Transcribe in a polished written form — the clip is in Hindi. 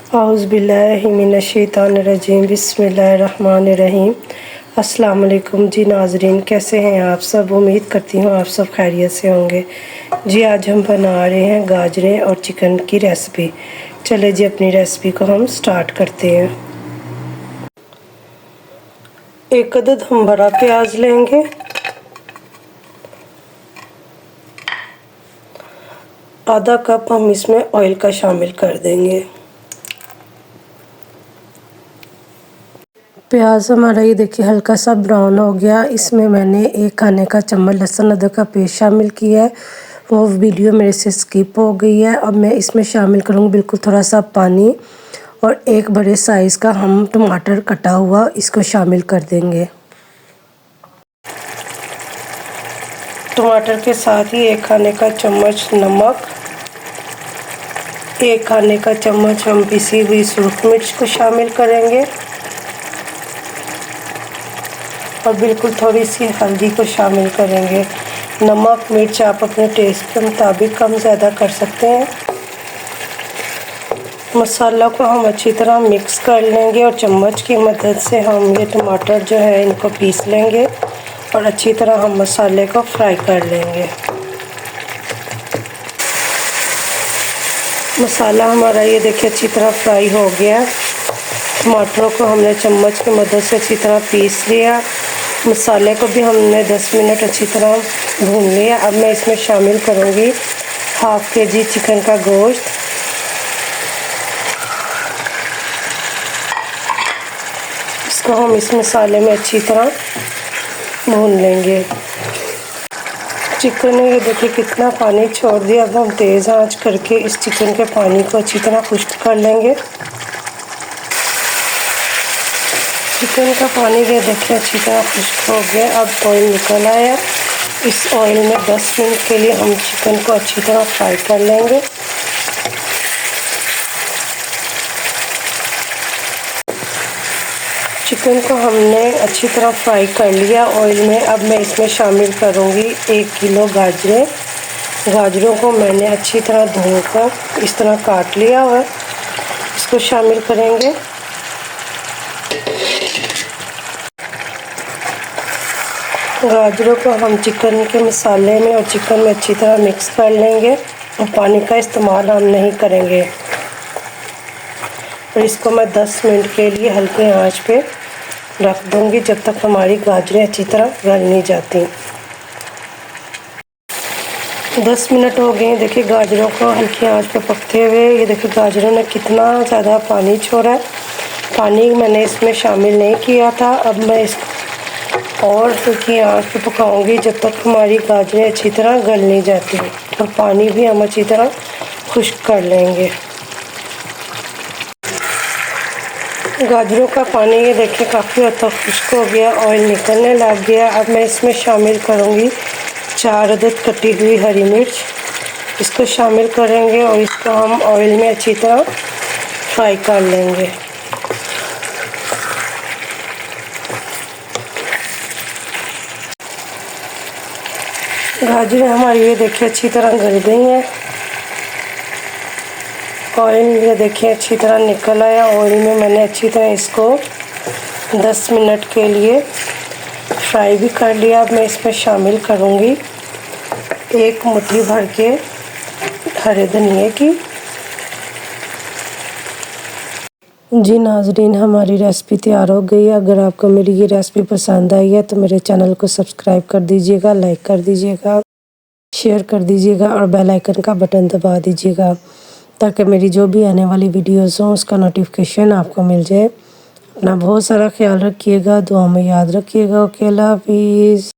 औज़ुबिल्लाहिमिनश्शैतानिर्रजीम बिस्मिल्लाहिर्रहमानिर्रहीम। अस्सलाम वालेकुम जी नाज़रीन, कैसे हैं आप सब। उम्मीद करती हूँ आप सब खैरियत से होंगे। जी आज हम बना रहे हैं गाजरें और चिकन की रेसिपी। चले जी अपनी रेसिपी को हम स्टार्ट करते हैं। एक अदद हम बड़ा प्याज लेंगे, आधा कप हम इसमें ऑयल का शामिल कर देंगे। प्याज हमारा ये देखिए हल्का सा ब्राउन हो गया। इसमें मैंने 1 खाने का चम्मच लहसुन अदरक का पेस्ट शामिल किया है, वो वीडियो मेरे से स्किप हो गई है। अब मैं इसमें शामिल करूँगी बिल्कुल थोड़ा सा पानी और एक बड़े साइज़ का हम टमाटर कटा हुआ इसको शामिल कर देंगे। टमाटर के साथ ही 1 खाने का चम्मच नमक, 1 खाने का चम्मच हम पिसी हुई सुरख मिर्च को शामिल करेंगे और बिल्कुल थोड़ी सी हल्दी को शामिल करेंगे। नमक मिर्च आप अपने टेस्ट के मुताबिक कम ज़्यादा कर सकते हैं। मसाला को हम अच्छी तरह मिक्स कर लेंगे और चम्मच की मदद से हम ये टमाटर जो है इनको पीस लेंगे और अच्छी तरह हम मसाले को फ्राई कर लेंगे। मसाला हमारा ये देखिए अच्छी तरह फ्राई हो गया। टमाटरों को हमने चम्मच की मदद से अच्छी तरह पीस लिया। मसाले को भी हमने 10 मिनट अच्छी तरह भून लिया। अब मैं इसमें शामिल करूँगी हाफ़ kg चिकन का गोश्त। इसको हम इस मसाले में अच्छी तरह भून लेंगे। चिकन ने ये देखिए कितना पानी छोड़ दिया। अब हम तेज़ आंच करके इस चिकन के पानी को अच्छी तरह खुश्क कर लेंगे। चिकन का पानी ये देखिए अच्छी तरह खुश्क हो गया। अब ऑयल निकल आया। इस ऑयल में 10 मिनट के लिए हम चिकन को अच्छी तरह फ्राई कर लेंगे। चिकन को हमने अच्छी तरह फ्राई कर लिया ऑयल में। अब मैं इसमें शामिल करूँगी 1 किलो गाजरें। गाजरों को मैंने अच्छी तरह धोकर इस तरह काट लिया हुआ है, इसको शामिल करेंगे। गाजरों को हम चिकन के मसाले में और चिकन में अच्छी तरह मिक्स कर लेंगे और पानी का इस्तेमाल हम नहीं करेंगे। और इसको मैं 10 मिनट के लिए हल्के आंच पे रख दूंगी जब तक हमारी गाजरें अच्छी तरह गल नहीं जाती। 10 मिनट हो गए। देखिए गाजरों को हल्की आंच पे पकते हुए। ये देखिए गाजरों ने कितना ज़्यादा पानी छोड़ा है। पानी मैंने इसमें शामिल नहीं किया था। अब मैं इसको और हल्की आंच पे पकाऊंगी जब तक हमारी गाजरें अच्छी तरह गल नहीं जाती और पानी भी हम अच्छी तरह खुश्क कर लेंगे। गाजरों का पानी ये देखिए काफ़ी हद तक खुश्क हो गया, ऑयल निकलने लग गया। अब मैं इसमें शामिल करूँगी 4 अदद कटी हुई हरी मिर्च। इसको शामिल करेंगे और इसको हम ऑयल में अच्छी तरह फ्राई कर लेंगे। गाजरें हमारी ये देखिए अच्छी तरह गल गई हैं। ऑयल ये देखिए अच्छी तरह निकल आया। ऑयल में मैंने अच्छी तरह इसको 10 मिनट के लिए फ्राई भी कर लिया। अब मैं इसमें शामिल करूँगी 1 मुट्ठी भर के हरे धनिए की। जी नाज़रीन, हमारी रेसिपी तैयार हो गई है। अगर आपको मेरी ये रेसिपी पसंद आई है तो मेरे चैनल को सब्सक्राइब कर दीजिएगा, लाइक कर दीजिएगा, शेयर कर दीजिएगा और बेल आइकन का बटन दबा दीजिएगा ताकि मेरी जो भी आने वाली वीडियोस हों उसका नोटिफिकेशन आपको मिल जाए। अपना बहुत सारा ख्याल रखिएगा, दुआ में याद रखिएगा। ओके, अल्लाह हाफिज़।